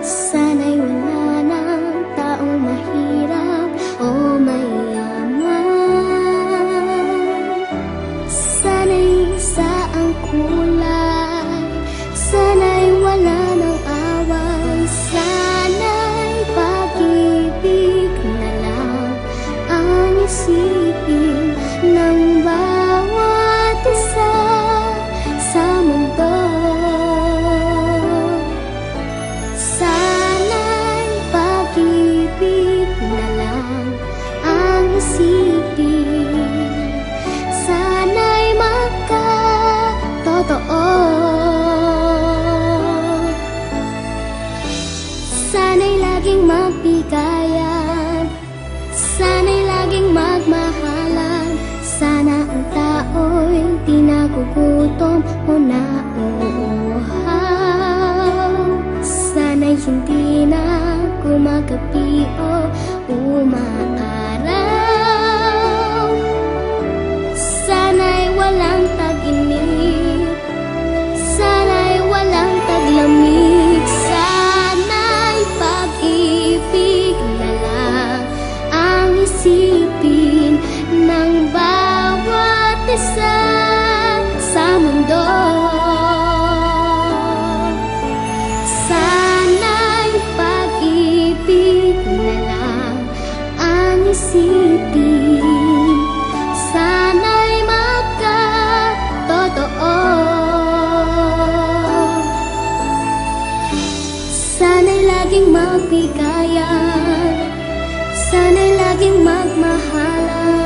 Sana'y wala ng taong mahirap o mayaman. Sana'y isa ang kulay, sana'y wala ng away, sana'y pag-ibig na lang ang isipin ng bawat isa sa mundo. Sana'y pag-ibig na lang ang isipin, sana'y magkatotoo. Sana'y laging magbigayan, sana'y laging magmahalan, sana ang tao'y di nagugutom o nauuhaw. Sana'y hindi na gumagabi o umaaraw. Sana'y walang tag-init, sana'y walang taglamig, sana'y pag-ibig na lang ang isipin ng bawat isa sa mundo. Sana'y pag-ibig na lang ang isipin, sana'y magkatotoo. Sana'y laging magbigayan, sana'y laging magmahalan,